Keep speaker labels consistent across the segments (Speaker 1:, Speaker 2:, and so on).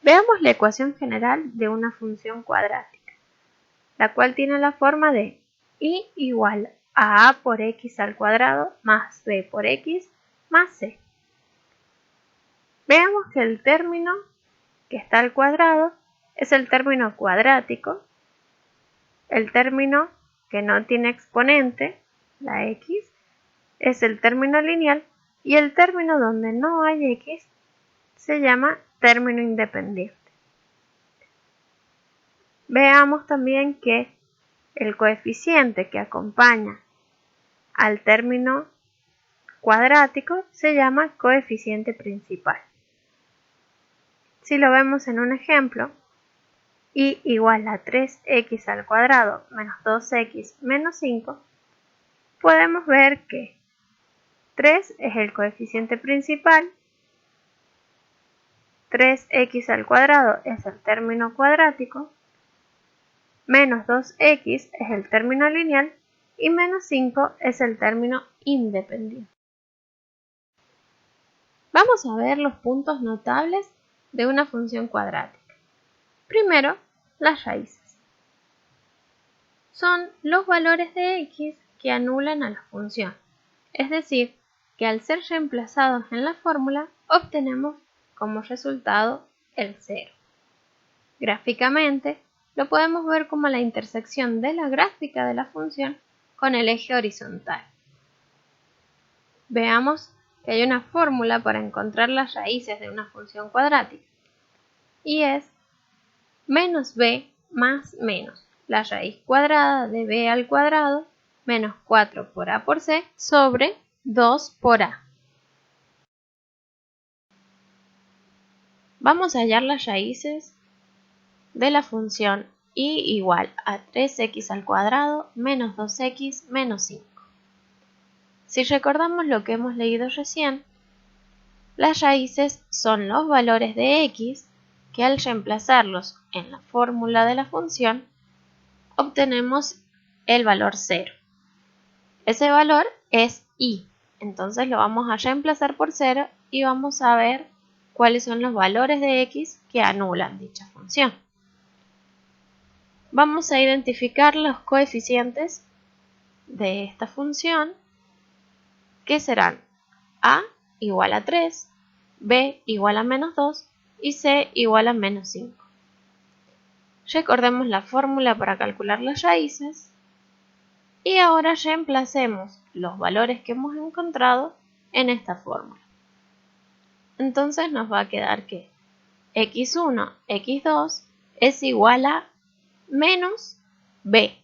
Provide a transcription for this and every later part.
Speaker 1: Veamos la ecuación general de una función cuadrática, la cual tiene la forma de y igual a a por x al cuadrado más b por x más c. Veamos que el término que está al cuadrado es el término cuadrático, el término que no tiene exponente, la x, es el término lineal y el término donde no hay x se llama término independiente. Veamos también que el coeficiente que acompaña al término cuadrático se llama coeficiente principal. Si lo vemos en un ejemplo, y igual a 3x al cuadrado menos 2x menos 5, podemos ver que 3 es el coeficiente principal, 3x al cuadrado es el término cuadrático, menos 2x es el término lineal y menos 5 es el término independiente. Vamos a ver los puntos notables de una función cuadrática. Primero, las raíces. Son los valores de x que anulan a la función, es decir, que al ser reemplazados en la fórmula obtenemos como resultado el 0. Gráficamente, lo podemos ver como la intersección de la gráfica de la función con el eje horizontal. Veamos que hay una fórmula para encontrar las raíces de una función cuadrática, y es menos b más menos la raíz cuadrada de b al cuadrado menos 4 por a por c sobre 2 por a. Vamos a hallar las raíces de la función y igual a 3x al cuadrado menos 2x menos 5. Si recordamos lo que hemos leído recién, las raíces son los valores de x que al reemplazarlos en la fórmula de la función obtenemos el valor 0. Ese valor es y, entonces lo vamos a reemplazar por 0 y vamos a ver cuáles son los valores de x que anulan dicha función. Vamos a identificar los coeficientes de esta función, que serán a igual a 3, b igual a menos 2 y c igual a menos 5. Recordemos la fórmula para calcular las raíces y ahora reemplacemos los valores que hemos encontrado en esta fórmula. Entonces nos va a quedar que x1, x2 es igual a menos b,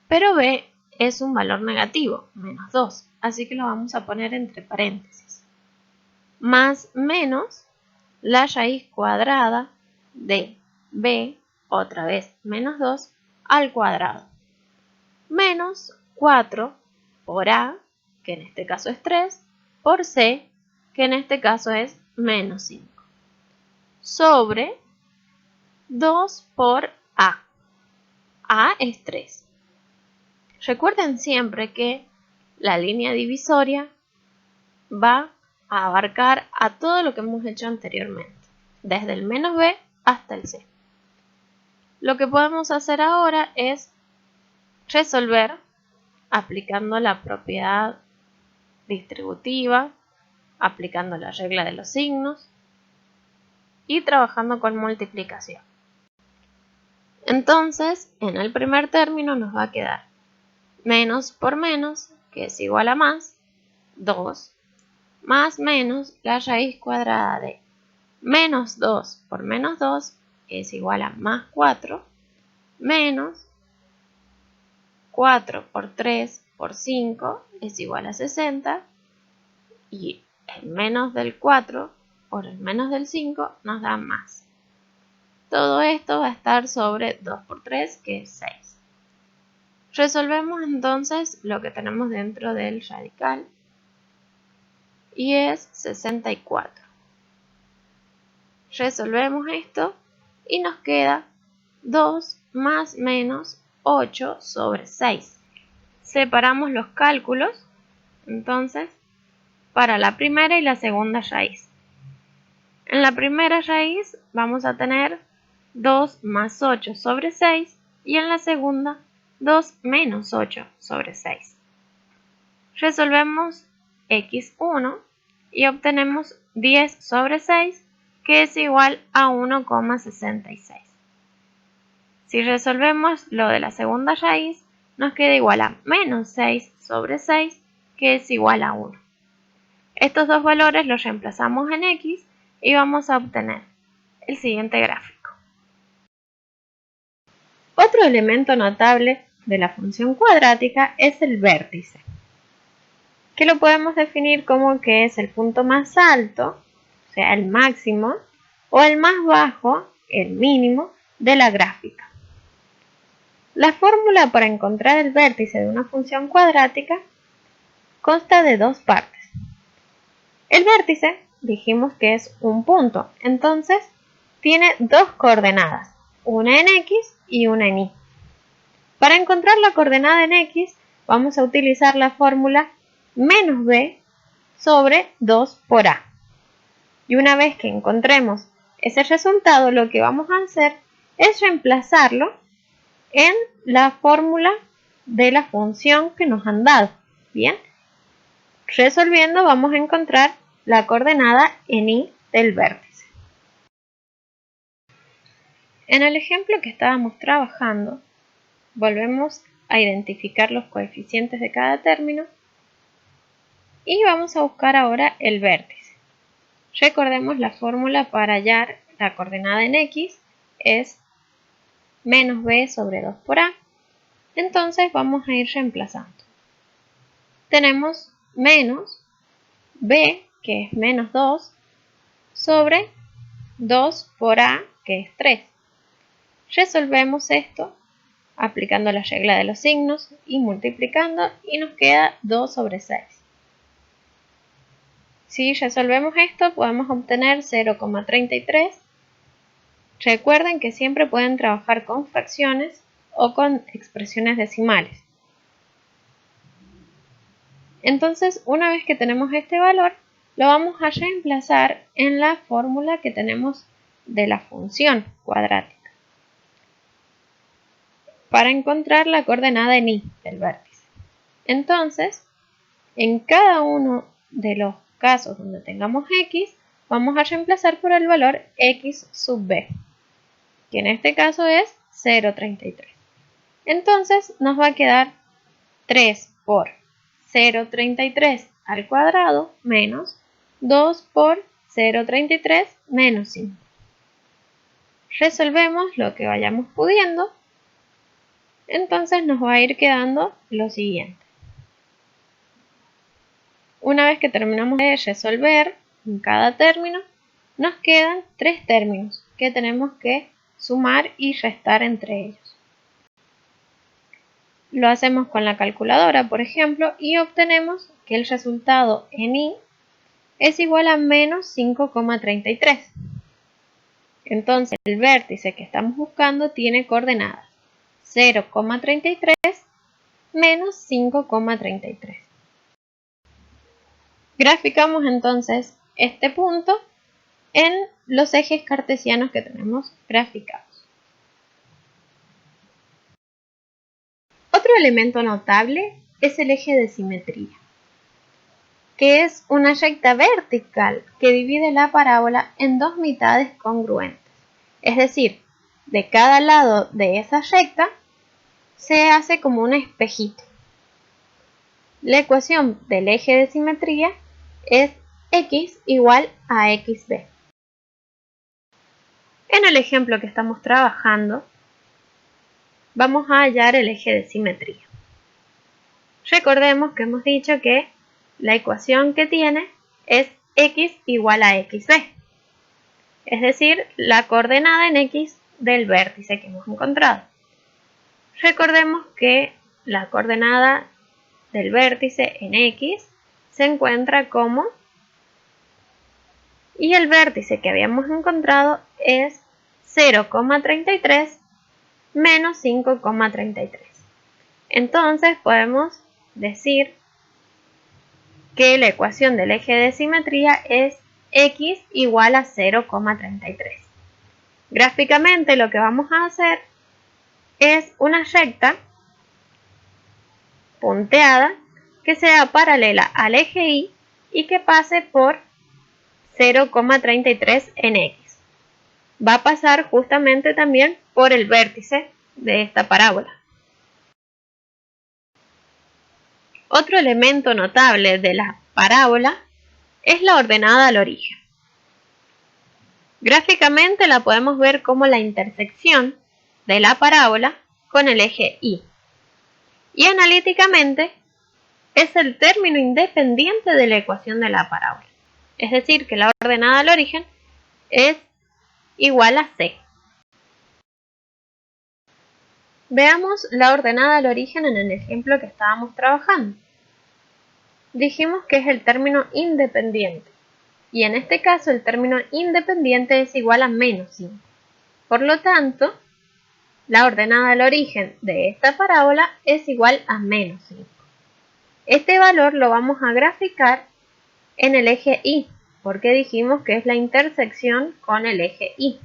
Speaker 1: pero b es un valor negativo, menos 2, así que lo vamos a poner entre paréntesis. Más menos la raíz cuadrada de b, otra vez menos 2, al cuadrado. Menos 4 por a, que en este caso es 3, por c, que en este caso es menos 5. Sobre 2 por a. A es 3. Recuerden siempre que la línea divisoria va a abarcar a todo lo que hemos hecho anteriormente, desde el menos b hasta el c. Lo que podemos hacer ahora es resolver aplicando la propiedad distributiva, aplicando la regla de los signos y trabajando con multiplicación. Entonces, en el primer término nos va a quedar menos por menos, que es igual a más, 2, más menos la raíz cuadrada de menos 2 por menos 2, que es igual a más 4, menos 4 por 3 por 5 es igual a 60, y el menos del 4 por el menos del 5 nos da más. Todo esto va a estar sobre 2 por 3, que es 6. Resolvemos entonces lo que tenemos dentro del radical, y es 64. Resolvemos esto y nos queda 2 más menos 8 sobre 6. Separamos los cálculos, entonces, para la primera y la segunda raíz. En la primera raíz vamos a tener 2 más 8 sobre 6 y en la segunda 2 menos 8 sobre 6. Resolvemos x1 y obtenemos 10 sobre 6, que es igual a 1,66. Si resolvemos lo de la segunda raíz, nos queda igual a menos 6 sobre 6, que es igual a 1. Estos dos valores los reemplazamos en x y vamos a obtener el siguiente gráfico. Otro elemento notable de la función cuadrática es el vértice, que lo podemos definir como que es el punto más alto, o sea, el máximo, o el más bajo, el mínimo, de la gráfica. La fórmula para encontrar el vértice de una función cuadrática consta de dos partes. El vértice dijimos que es un punto, entonces tiene dos coordenadas, una en x y una en y. Para encontrar la coordenada en x vamos a utilizar la fórmula menos b sobre 2 por a. Y una vez que encontremos ese resultado, lo que vamos a hacer es reemplazarlo en la fórmula de la función que nos han dado. Bien, resolviendo vamos a encontrar la coordenada en y del vértice. En el ejemplo que estábamos trabajando, volvemos a identificar los coeficientes de cada término y vamos a buscar ahora el vértice. Recordemos la fórmula para hallar la coordenada en x es menos b sobre 2 por a. Entonces vamos a ir reemplazando. Tenemos menos b, que es menos 2, sobre 2 por a, que es 3. Resolvemos esto aplicando la regla de los signos y multiplicando y nos queda 2 sobre 6. Si resolvemos esto podemos obtener 0,33. Recuerden que siempre pueden trabajar con fracciones o con expresiones decimales. Entonces, una vez que tenemos este valor, lo vamos a reemplazar en la fórmula que tenemos de la función cuadrática para encontrar la coordenada en y del vértice. Entonces, en cada uno de los casos donde tengamos x, vamos a reemplazar por el valor x sub b, que en este caso es 0,33. Entonces nos va a quedar 3 por 0,33 al cuadrado menos 2 por 0,33 menos 5. Resolvemos lo que vayamos pudiendo. Entonces nos va a ir quedando lo siguiente. Una vez que terminamos de resolver en cada término, nos quedan 3 términos que tenemos que sumar y restar entre ellos. Lo hacemos con la calculadora, por ejemplo, y obtenemos que el resultado en y es igual a menos 5,33. Entonces el vértice que estamos buscando tiene coordenadas 0,33 menos 5,33. Graficamos entonces este punto en los ejes cartesianos que tenemos graficados. Otro elemento notable es el eje de simetría, que es una recta vertical que divide la parábola en dos mitades congruentes. Es decir, de cada lado de esa recta se hace como un espejito. La ecuación del eje de simetría es x igual a xb. En el ejemplo que estamos trabajando, vamos a hallar el eje de simetría. Recordemos que hemos dicho que la ecuación que tiene es x igual a xb, es decir, la coordenada en x del vértice que hemos encontrado. Recordemos que la coordenada del vértice en x se encuentra como, y el vértice que habíamos encontrado es 0,33 menos 5,33. Entonces podemos decir que la ecuación del eje de simetría es x igual a 0,33. Gráficamente lo que vamos a hacer es una recta punteada que sea paralela al eje Y y que pase por 0,33 en X. Va a pasar justamente también por el vértice de esta parábola. Otro elemento notable de la parábola es la ordenada al origen. Gráficamente la podemos ver como la intersección de la parábola con el eje Y. Y analíticamente es el término independiente de la ecuación de la parábola. Es decir, que la ordenada al origen es igual a C. Veamos la ordenada al origen en el ejemplo que estábamos trabajando. Dijimos que es el término independiente. Y en este caso el término independiente es igual a menos 5. Por lo tanto, la ordenada al origen de esta parábola es igual a menos 5. Este valor lo vamos a graficar en el eje Y, porque dijimos que es la intersección con el eje Y.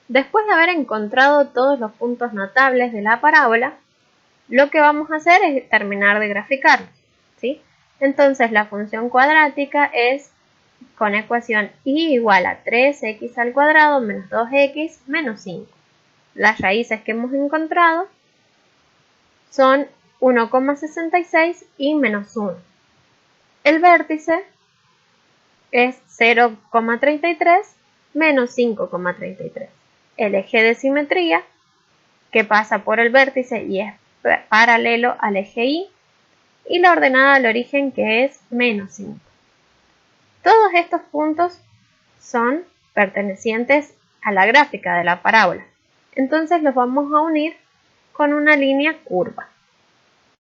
Speaker 1: Después de haber encontrado todos los puntos notables de la parábola, lo que vamos a hacer es terminar de graficarlo, ¿sí? Entonces la función cuadrática es con ecuación y igual a 3x al cuadrado menos 2x menos 5. Las raíces que hemos encontrado son 1,66 y menos 1. El vértice es 0,33 menos 5,33. El eje de simetría que pasa por el vértice y es paralelo al eje Y, y la ordenada al origen que es menos 5. Todos estos puntos son pertenecientes a la gráfica de la parábola. Entonces los vamos a unir con una línea curva.